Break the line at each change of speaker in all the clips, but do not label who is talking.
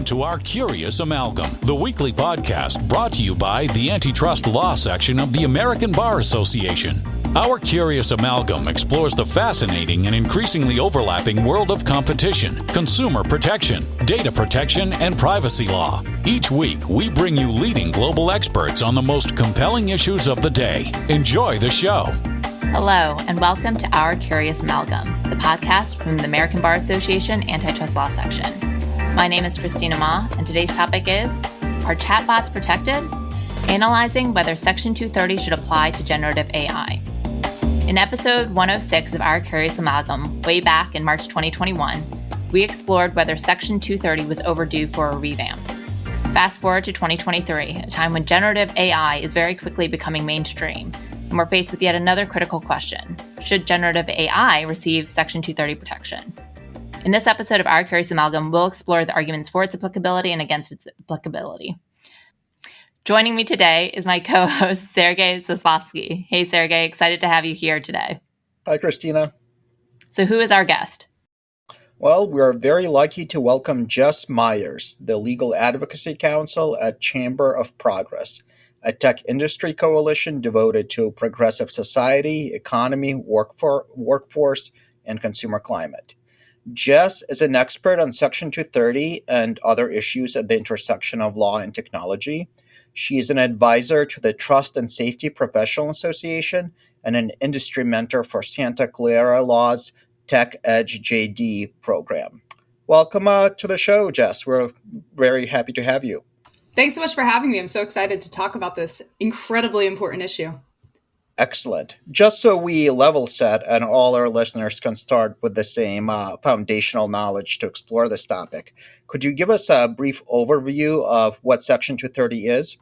Welcome to our Curious Amalgam, the weekly podcast brought to you by the Antitrust Law section of the American Bar Association. Our Curious Amalgam explores the fascinating and increasingly overlapping world of competition, consumer protection, data protection, and privacy law. Each week, we bring you leading global experts on the most compelling issues of the day. Enjoy the show.
Hello, and welcome to Our Curious Amalgam, the podcast from the American Bar Association Antitrust Law section. My name is Christina, and today's topic is, are chatbots protected? Analyzing whether Section 230 should apply to generative AI. In episode 106 of Our Curious Amalgam, way back in March 2021, we explored whether Section 230 was overdue for a revamp. Fast forward to 2023, a time when generative AI is very quickly becoming mainstream, and we're faced with yet another critical question. Should generative AI receive Section 230 protection? In this episode of Our Curious Amalgam, we'll explore the arguments for its applicability and against its applicability. Joining me today is my co-host, Sergei Zaslavsky. Hey, Sergei, excited to have you here today.
Hi, Christina.
So who is our guest?
Well, we are very lucky to welcome Jess Miers, the Legal Advocacy Counsel at Chamber of Progress, a tech industry coalition devoted to progressive society, economy, workforce, and consumer climate. Jess is an expert on Section 230 and other issues at the intersection of law and technology. She is an advisor to the Trust and Safety Professional Association and an industry mentor for Santa Clara Law's Tech Edge JD program. Welcome to the show, Jess. We're very happy to have you.
Thanks so much for having me. I'm so excited to talk about this incredibly important issue.
Excellent. Just so we level set and all our listeners can start with the same foundational knowledge to explore this topic, could you give us a brief overview of what Section 230 is?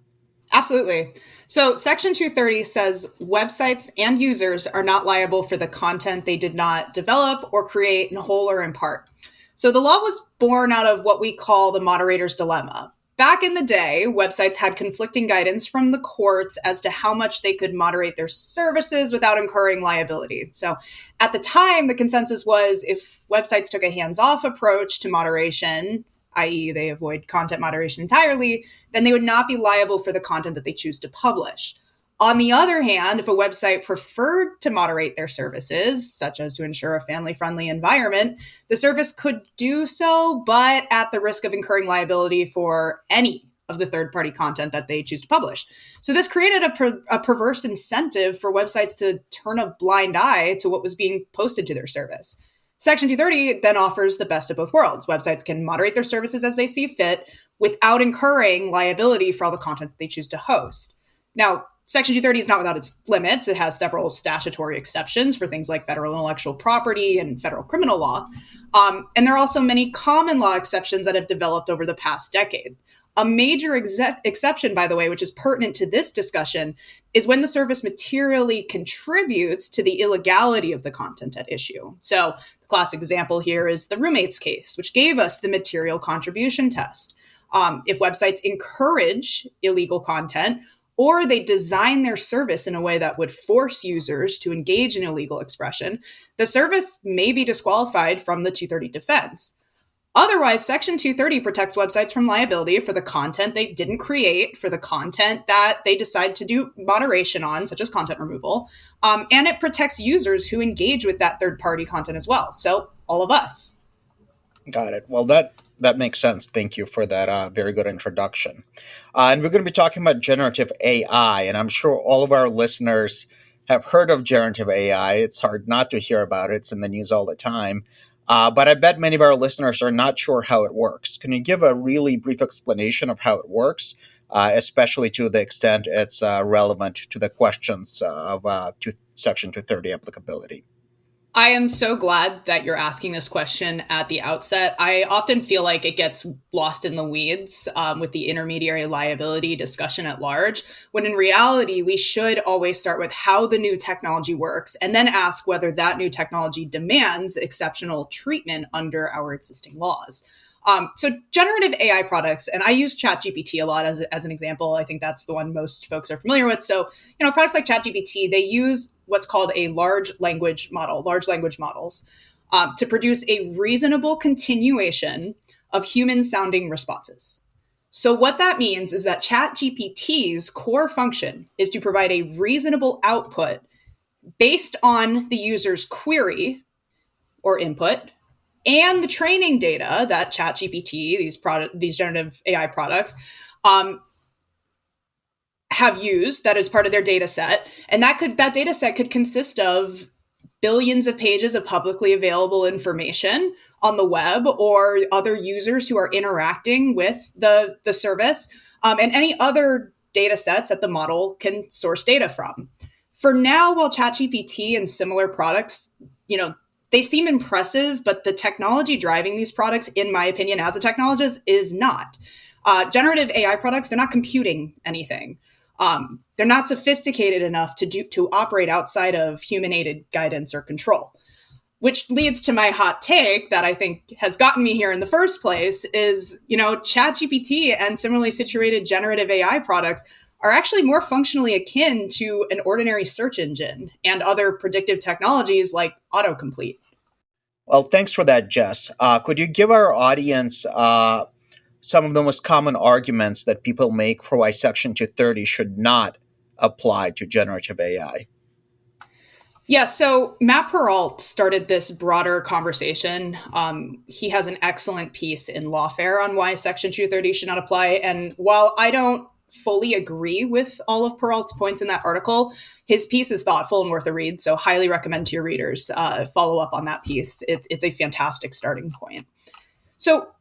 Absolutely. So Section 230 says websites and users are not liable for the content they did not develop or create in whole or in part. So the law was born out of what we call the moderator's dilemma. Back in the day, websites had conflicting guidance from the courts as to how much they could moderate their services without incurring liability. So at the time, the consensus was if websites took a hands-off approach to moderation, i.e. they avoid content moderation entirely, then they would not be liable for the content that they choose to publish. On the other hand, if a website preferred to moderate their services, such as to ensure a family-friendly environment, the service could do so, but at the risk of incurring liability for any of the third-party content that they choose to publish. So this created a perverse incentive for websites to turn a blind eye to what was being posted to their service. Section 230 then offers the best of both worlds. Websites can moderate their services as they see fit without incurring liability for all the content that they choose to host. Now, Section 230 is not without its limits. It has several statutory exceptions for things like federal intellectual property and federal criminal law. And there are also many common law exceptions that have developed over the past decade. A major exception, by the way, which is pertinent to this discussion, is when the service materially contributes to the illegality of the content at issue. So the classic example here is the roommates case, which gave us the material contribution test. If websites encourage illegal content, or they design their service in a way that would force users to engage in illegal expression, the service may be disqualified from the 230 defense. Otherwise, Section 230 protects websites from liability for the content they didn't create, for the content that they decide to do moderation on, such as content removal, and it protects users who engage with that third-party content as well. So all of us.
Got it. Well, that makes sense. Thank you for that very good introduction. And we're going to be talking about generative AI, and I'm sure all of our listeners have heard of generative AI. It's hard not to hear about it. It's in the news all the time. But I bet many of our listeners are not sure how it works. Can you give a really brief explanation of how it works, especially to the extent it's relevant to the questions of Section 230 applicability?
I am so glad that you're asking this question at the outset. I often feel like it gets lost in the weeds with the intermediary liability discussion at large, when in reality, we should always start with how the new technology works and then ask whether that new technology demands exceptional treatment under our existing laws. So generative AI products, and I use ChatGPT a lot as an example. I think that's the one most folks are familiar with. So, products like ChatGPT, they use what's called a large language models, to produce a reasonable continuation of human-sounding responses. So what that means is that ChatGPT's core function is to provide a reasonable output based on the user's query or input and the training data that ChatGPT, these generative AI products, have used that is part of their data set. And that data set could consist of billions of pages of publicly available information on the web or other users who are interacting with the service, and any other data sets that the model can source data from. For now, while ChatGPT and similar products, they seem impressive, but the technology driving these products, in my opinion, as a technologist, is not. Generative AI products, they're not computing anything. They're not sophisticated enough to operate outside of human-aided guidance or control. Which leads to my hot take that I think has gotten me here in the first place is, ChatGPT and similarly situated generative AI products are actually more functionally akin to an ordinary search engine and other predictive technologies like autocomplete.
Well, thanks for that, Jess. Could you give our audience some of the most common arguments that people make for why Section 230 should not apply to generative AI?
Yeah, so Matt Peralt started this broader conversation. He has an excellent piece in Lawfare on why Section 230 should not apply. And while I don't fully agree with all of Peralt's points in that article, his piece is thoughtful and worth a read. So highly recommend to your readers follow up on that piece. It's a fantastic starting point. So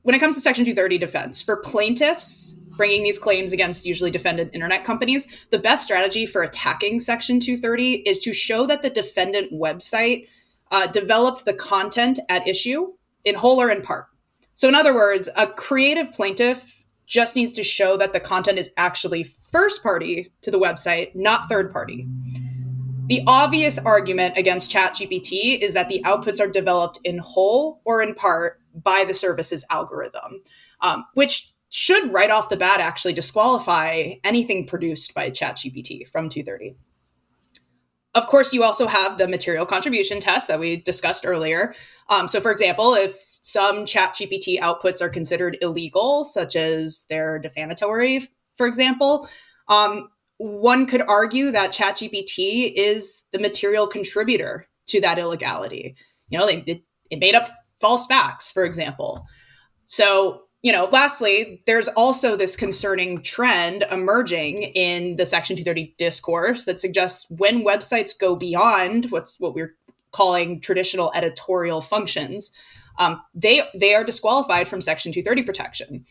when it comes to Section 230 defense, for plaintiffs bringing these claims against usually defendant internet companies, the best strategy for attacking Section 230 is to show that the defendant website developed the content at issue in whole or in part. So in other words, a creative plaintiff just needs to show that the content is actually first party to the website, not third party. The obvious argument against ChatGPT is that the outputs are developed in whole or in part by the service's algorithm, which should right off the bat actually disqualify anything produced by ChatGPT from 230. Of course, you also have the material contribution test that we discussed earlier. So for example, if some ChatGPT outputs are considered illegal, such as they're defamatory, for example, one could argue that ChatGPT is the material contributor to that illegality. It made up false facts, for example. So, lastly, there's also this concerning trend emerging in the Section 230 discourse that suggests when websites go beyond what we're calling traditional editorial functions, they are disqualified from Section 230 protection.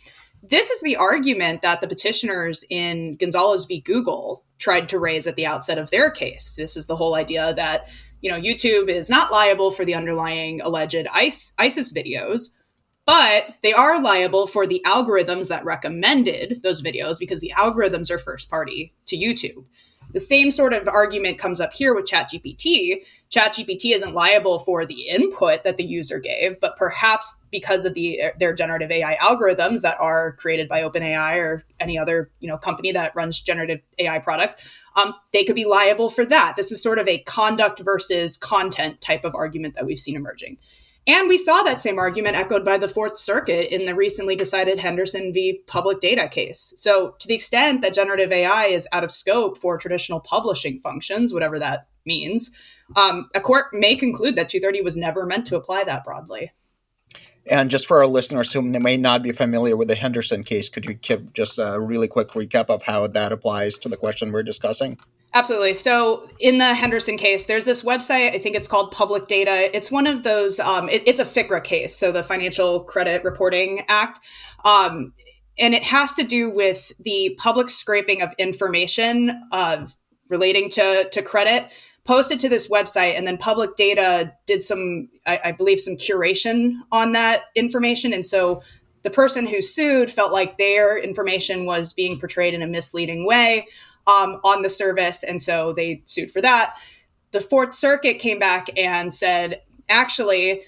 This is the argument that the petitioners in Gonzalez v. Google tried to raise at the outset of their case. This is the whole idea that, YouTube is not liable for the underlying alleged ISIS videos, but they are liable for the algorithms that recommended those videos because the algorithms are first party to YouTube. The same sort of argument comes up here with ChatGPT. ChatGPT isn't liable for the input that the user gave, but perhaps because of their generative AI algorithms that are created by OpenAI or any other company that runs generative AI products, they could be liable for that. This is sort of a conduct versus content type of argument that we've seen emerging. And we saw that same argument echoed by the Fourth Circuit in the recently decided Henderson v. Public Data case. So to the extent that generative AI is out of scope for traditional publishing functions, whatever that means, a court may conclude that 230 was never meant to apply that broadly.
And just for our listeners who may not be familiar with the Henderson case, could you give just a really quick recap of how that applies to the question we're discussing?
Absolutely. So in the Henderson case, there's this website, I think it's called Public Data. It's one of those, it's a FCRA case, so the Financial Credit Reporting Act. And it has to do with the public scraping of information relating to credit posted to this website. And then Public Data did I believe some curation on that information. And so the person who sued felt like their information was being portrayed in a misleading way on the service, and so they sued for that. The Fourth Circuit came back and said, actually,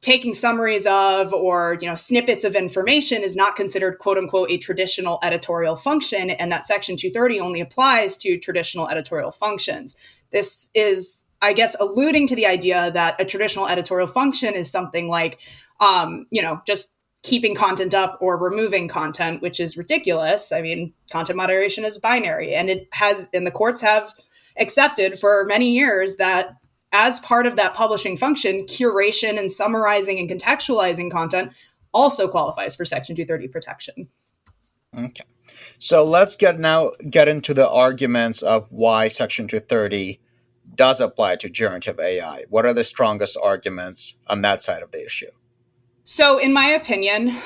taking summaries of or snippets of information is not considered "quote unquote" a traditional editorial function, and that Section 230 only applies to traditional editorial functions. This is, I guess, alluding to the idea that a traditional editorial function is something like, just keeping content up or removing content, which is ridiculous. I mean, content moderation is binary, and the courts have accepted for many years that as part of that publishing function, curation and summarizing and contextualizing content also qualifies for Section 230 protection.
Okay. So let's get into the arguments of why Section 230 does apply to generative AI. What are the strongest arguments on that side of the issue?
So in my opinion,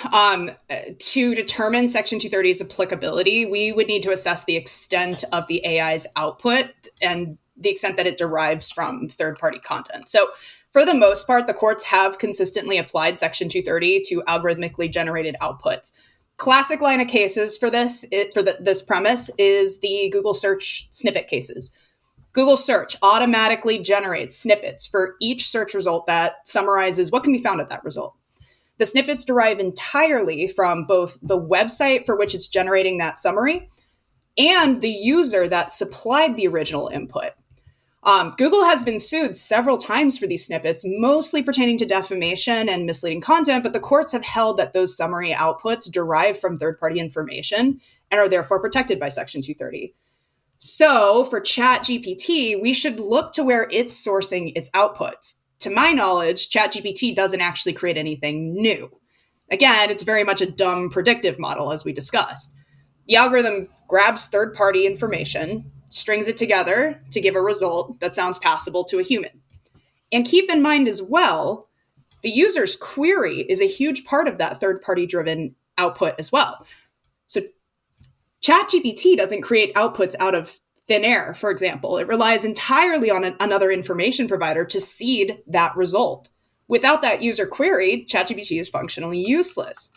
to determine Section 230's applicability, we would need to assess the extent of the AI's output and the extent that it derives from third-party content. So for the most part, the courts have consistently applied Section 230 to algorithmically generated outputs. Classic line of cases for this premise is the Google search snippet cases. Google search automatically generates snippets for each search result that summarizes what can be found at that result. The snippets derive entirely from both the website for which it's generating that summary and the user that supplied the original input. Google has been sued several times for these snippets, mostly pertaining to defamation and misleading content, but the courts have held that those summary outputs derive from third-party information and are therefore protected by Section 230. So for ChatGPT, we should look to where it's sourcing its outputs. To my knowledge, ChatGPT doesn't actually create anything new. Again, it's very much a dumb predictive model, as we discussed. The algorithm grabs third-party information, strings it together to give a result that sounds passable to a human. And keep in mind as well, the user's query is a huge part of that third-party driven output as well. So ChatGPT doesn't create outputs out of thin air, for example. It relies entirely on another information provider to seed that result. Without that user query, ChatGPT is functionally useless.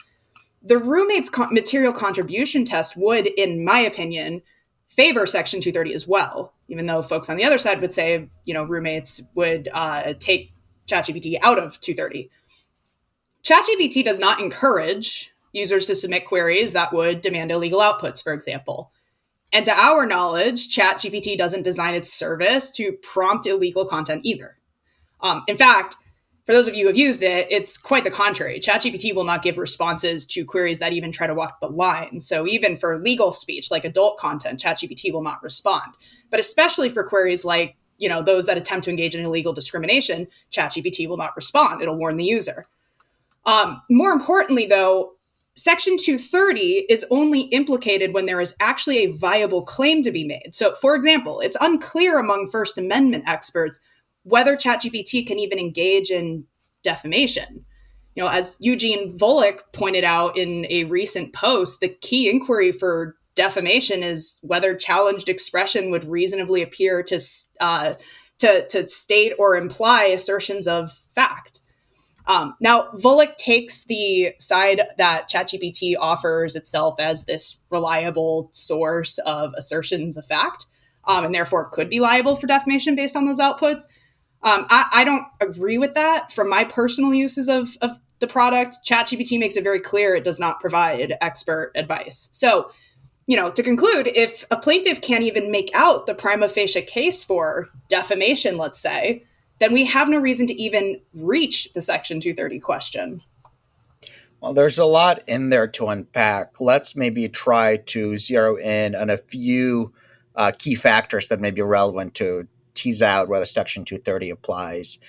The roommate's material contribution test would, in my opinion, favor Section 230 as well, even though folks on the other side would say, roommates would take ChatGPT out of 230. ChatGPT does not encourage users to submit queries that would demand illegal outputs, for example. And to our knowledge, ChatGPT doesn't design its service to prompt illegal content either. In fact, for those of you who have used it, it's quite the contrary. ChatGPT will not give responses to queries that even try to walk the line. So even for legal speech, like adult content, ChatGPT will not respond. But especially for queries like, those that attempt to engage in illegal discrimination, ChatGPT will not respond. It'll warn the user. More importantly, though, Section 230 is only implicated when there is actually a viable claim to be made. So, for example, it's unclear among First Amendment experts whether ChatGPT can even engage in defamation. As Eugene Volokh pointed out in a recent post, the key inquiry for defamation is whether challenged expression would reasonably appear to state or imply assertions of fact. Now, Volokh takes the side that ChatGPT offers itself as this reliable source of assertions of fact, and therefore could be liable for defamation based on those outputs. I don't agree with that. From my personal uses of the product, ChatGPT makes it very clear it does not provide expert advice. So, to conclude, if a plaintiff can't even make out the prima facie case for defamation, let's say, then we have no reason to even reach the Section 230 question.
Well, there's a lot in there to unpack. Let's maybe try to zero in on a few key factors that may be relevant to tease out whether Section 230 applies.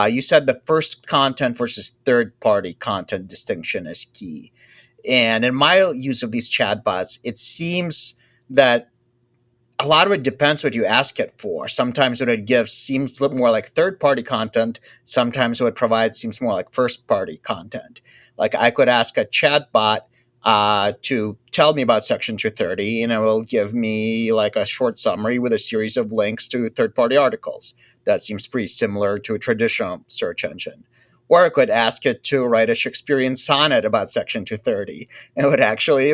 You said the first content versus third-party content distinction is key. And in my use of these chatbots, it seems that a lot of it depends what you ask it for. Sometimes what it gives seems a little more like third-party content. Sometimes what it provides seems more like first-party content. Like I could ask a chatbot to tell me about Section 230, and it will give me like a short summary with a series of links to third-party articles. That seems pretty similar to a traditional search engine. Or I could ask it to write a Shakespearean sonnet about Section 230, and it would actually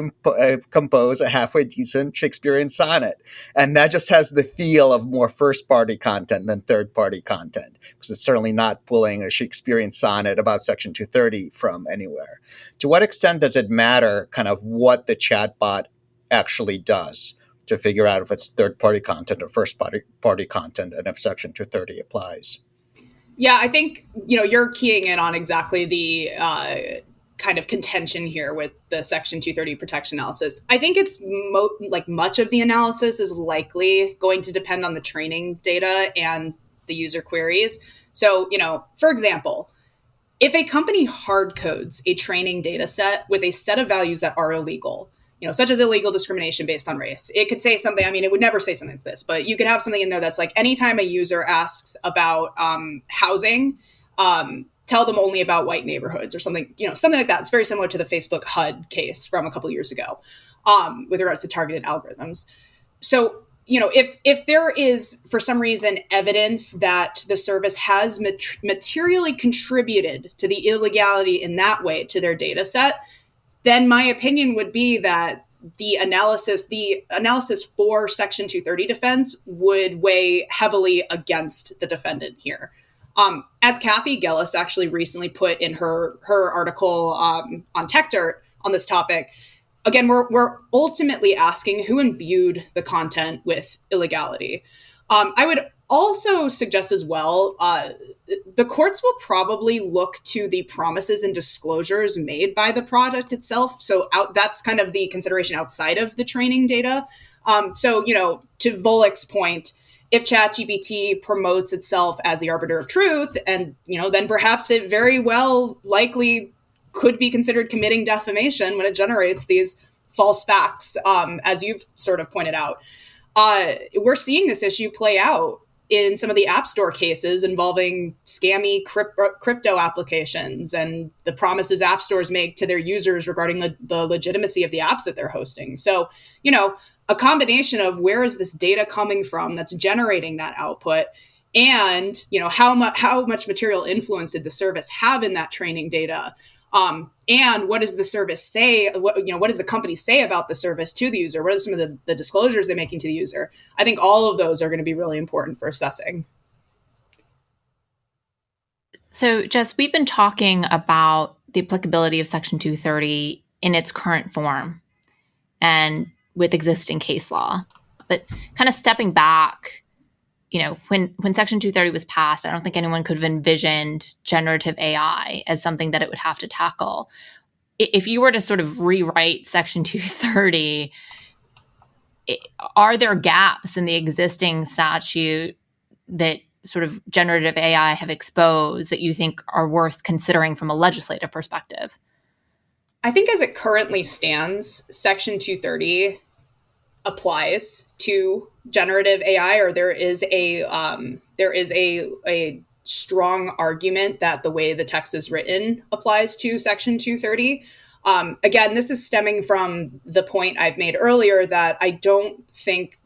compose a halfway decent Shakespearean sonnet. And that just has the feel of more first-party content than third-party content, because it's certainly not pulling a Shakespearean sonnet about Section 230 from anywhere. To what extent does it matter kind of what the chatbot actually does to figure out if it's third-party content or first-party content and if Section 230 applies?
Yeah, I think, you're keying in on exactly the kind of contention here with the Section 230 protection analysis. I think it's much of the analysis is likely going to depend on the training data and the user queries. So, for example, if a company hard codes a training data set with a set of values that are illegal, such as illegal discrimination based on race, it could say something. I mean, it would never say something like this, but you could have something in there that's like, anytime a user asks about housing, tell them only about white neighborhoods or something, something like that. It's very similar to the Facebook HUD case from a couple of years ago with regards to targeted algorithms. So, if there is, for some reason, evidence that the service has materially contributed to the illegality in that way to their data set, then my opinion would be that the analysis for Section 230 defense would weigh heavily against the defendant here. As Kathy Gillis actually recently put in her article on TechDirt on this topic, again, we're ultimately asking who imbued the content with illegality. I would also suggest as well, the courts will probably look to the promises and disclosures made by the product itself. So that's kind of the consideration outside of the training data. So, to Volek's point, if ChatGPT promotes itself as the arbiter of truth, and, then perhaps it very well likely could be considered committing defamation when it generates these false facts, as you've sort of pointed out. We're seeing this issue play out in some of the App Store cases involving scammy crypto applications and the promises app stores make to their users regarding the legitimacy of the apps that they're hosting. So, a combination of where is this data coming from that's generating that output, and how much material influence did the service have in that training data, and what does the service say? What does the company say about the service to the user? What are some of the disclosures they're making to the user? I think all of those are going to be really important for assessing.
So, Jess, we've been talking about the applicability of Section 230 in its current form and with existing case law. But kind of stepping back, when Section 230 was passed, I don't think anyone could have envisioned generative AI as something that it would have to tackle. If you were to sort of rewrite Section 230, are there gaps in the existing statute that sort of generative AI have exposed that you think are worth considering from a legislative perspective?
I think as it currently stands, Section 230 applies to generative AI, or there is a strong argument that the way the text is written applies to Section 230. Again, this is stemming from the point I've made earlier that I don't think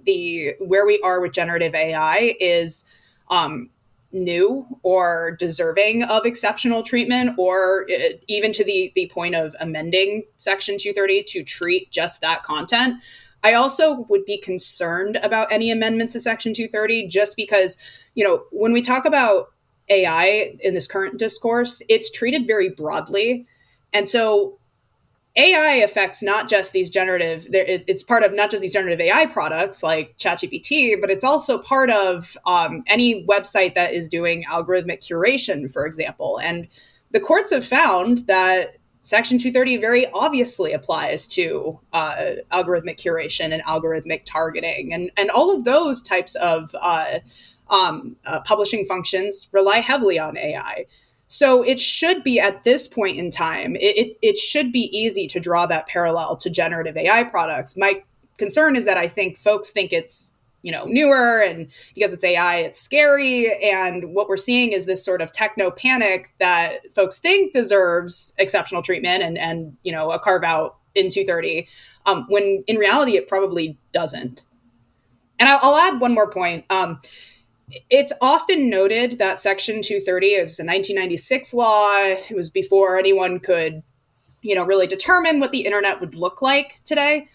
where we are with generative AI is new or deserving of exceptional treatment, or even to the point of amending Section 230 to treat just that content. I also would be concerned about any amendments to Section 230 just because, when we talk about AI in this current discourse, it's treated very broadly. And so AI affects not just these it's part of not just these generative AI products like ChatGPT, but it's also part of any website that is doing algorithmic curation, for example. And the courts have found that Section 230 very obviously applies to algorithmic curation and algorithmic targeting. And all of those types of publishing functions rely heavily on AI. So it should be, at this point in time, it should be easy to draw that parallel to generative AI products. My concern is that I think folks think it's newer, and because it's AI, it's scary. And what we're seeing is this sort of techno panic that folks think deserves exceptional treatment and a carve out in 230, when in reality it probably doesn't. And I'll add one more point. It's often noted that Section 230 is a 1996 law. It was before anyone could, really determine what the internet would look like today.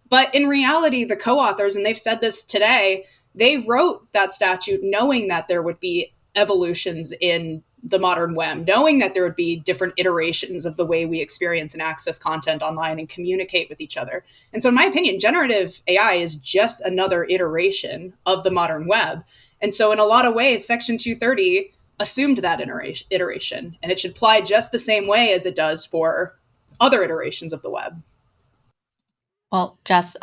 But in reality, the co-authors, and they've said this today, they wrote that statute knowing that there would be evolutions in the modern web, knowing that there would be different iterations of the way we experience and access content online and communicate with each other. And so in my opinion, generative AI is just another iteration of the modern web. And so in a lot of ways, Section 230 assumed that iteration, and it should apply just the same way as it does for other iterations of the web.
Well, Jess,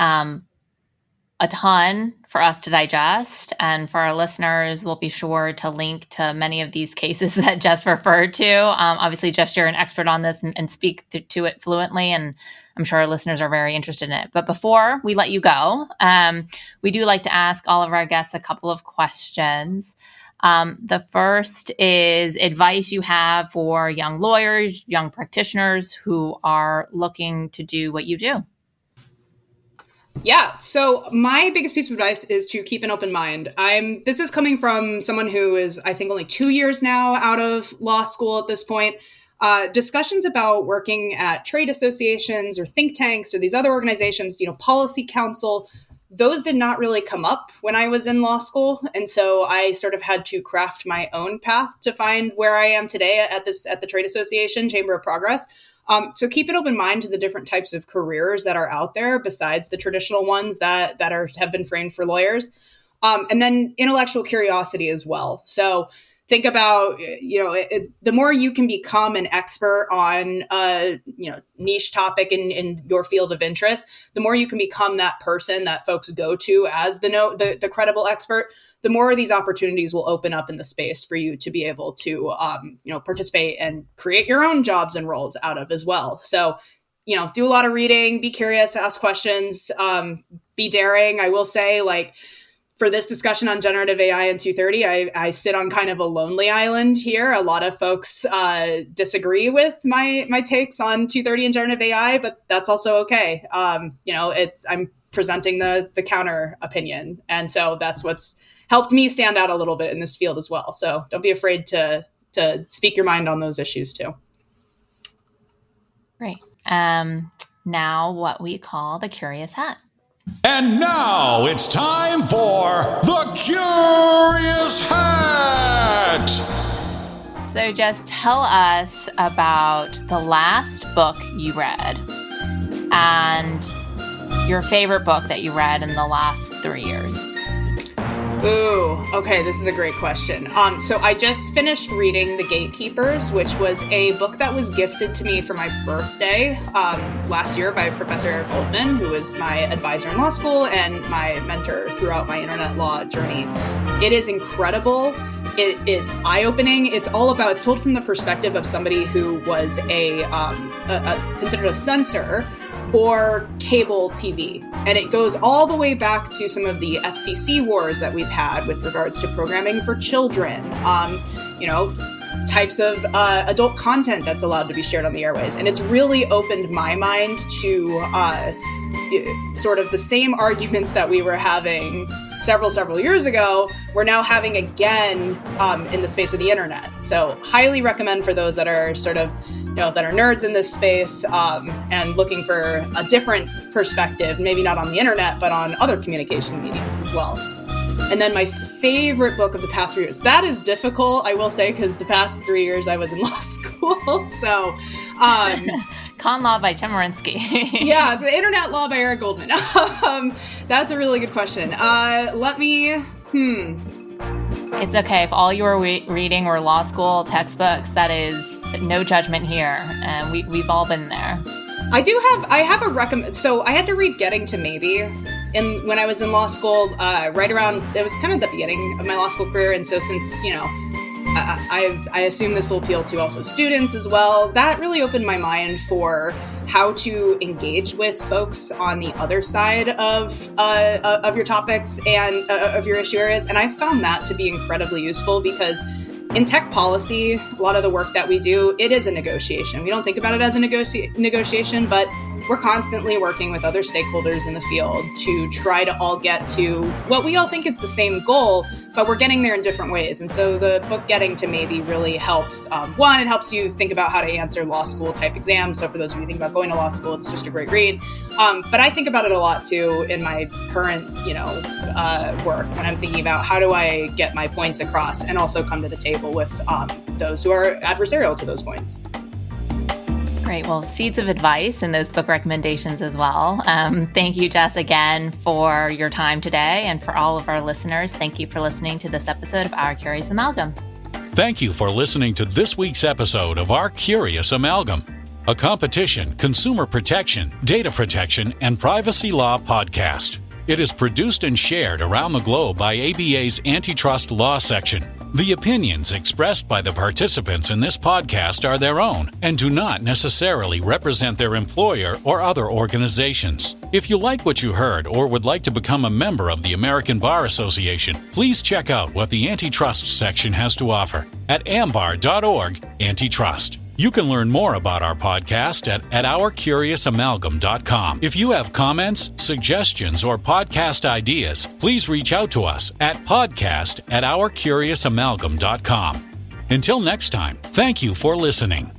a ton for us to digest. And for our listeners, we'll be sure to link to many of these cases that Jess referred to. Obviously, Jess, you're an expert on this and speak to it fluently. And I'm sure our listeners are very interested in it. But before we let you go, we do like to ask all of our guests a couple of questions. The first is advice you have for young lawyers, young practitioners who are looking to do what you do.
Yeah. So my biggest piece of advice is to keep an open mind. This is coming from someone who is, I think, only 2 years now out of law school at this point. Discussions about working at trade associations or think tanks or these other organizations, Policy Counsel, those did not really come up when I was in law school. And so I sort of had to craft my own path to find where I am today at the Trade Association, Chamber of Progress. So keep an open mind to the different types of careers that are out there besides the traditional ones that have been framed for lawyers. And then intellectual curiosity as well. So think about, the more you can become an expert on a niche topic in your field of interest, the more you can become that person that folks go to as the credible expert, the more of these opportunities will open up in the space for you to be able to, participate and create your own jobs and roles out of as well. So, do a lot of reading, be curious, ask questions, be daring. I will say, for this discussion on generative AI and 230, I sit on kind of a lonely island here. A lot of folks disagree with my takes on 230 and generative AI, but that's also okay. I'm presenting the counter opinion. And so that's what's helped me stand out a little bit in this field as well. So don't be afraid to speak your mind on those issues too.
Great. Now what we call the Curious Hat.
And now it's time for the Curious Hat.
So just tell us about the last book you read and your favorite book that you read in the last 3 years.
Ooh, okay, this is a great question. So I just finished reading The Gatekeepers, which was a book that was gifted to me for my birthday last year by Professor Eric Goldman, who was my advisor in law school and my mentor throughout my internet law journey. It is incredible. It's eye-opening. It's told from the perspective of somebody who was considered a censor for cable TV. And it goes all the way back to some of the FCC wars that we've had with regards to programming for children, types of adult content that's allowed to be shared on the airways. And it's really opened my mind to sort of the same arguments that we were having several years ago, we're now having again in the space of the internet. So highly recommend for those that are sort of, that are nerds in this space and looking for a different perspective, maybe not on the internet, but on other communication mediums as well. And then my favorite book of the past 3 years, that is difficult, I will say, because the past 3 years I was in law school. So
Con Law by Chemerinsky.
Yeah, so Internet Law by Eric Goldman. That's a really good question.
It's okay if all you were reading were law school textbooks. That is no judgment here, and we've all been there.
I have a recommend. So I had to read Getting to Maybe when I was in law school. Right around, it was kind of the beginning of my law school career, and so since I assume this will appeal to also students as well. That really opened my mind for how to engage with folks on the other side of your topics and of your issue areas. And I found that to be incredibly useful because in tech policy, a lot of the work that we do, it is a negotiation. We don't think about it as a negotiation, but we're constantly working with other stakeholders in the field to try to all get to what we all think is the same goal, but we're getting there in different ways. And so the book Getting to Maybe really helps. One, it helps you think about how to answer law school type exams. So for those of you who think about going to law school, it's just a great read. But I think about it a lot too in my current, work when I'm thinking about how do I get my points across and also come to the table with those who are adversarial to those points.
Great. Well, seeds of advice in those book recommendations as well. Thank you, Jess, again for your time today. And for all of our listeners, thank you for listening to this episode of Our Curious Amalgam.
Thank you for listening to this week's episode of Our Curious Amalgam. a competition, consumer protection, data protection, and privacy law podcast. It is produced and shared around the globe by ABA's Antitrust Law Section. The opinions expressed by the participants in this podcast are their own and do not necessarily represent their employer or other organizations. If you like what you heard or would like to become a member of the American Bar Association, please check out what the Antitrust section has to offer at ambar.org/antitrust. You can learn more about our podcast at ourcuriousamalgam.com. If you have comments, suggestions, or podcast ideas, please reach out to us at podcast@ourcuriousamalgam.com. Until next time, thank you for listening.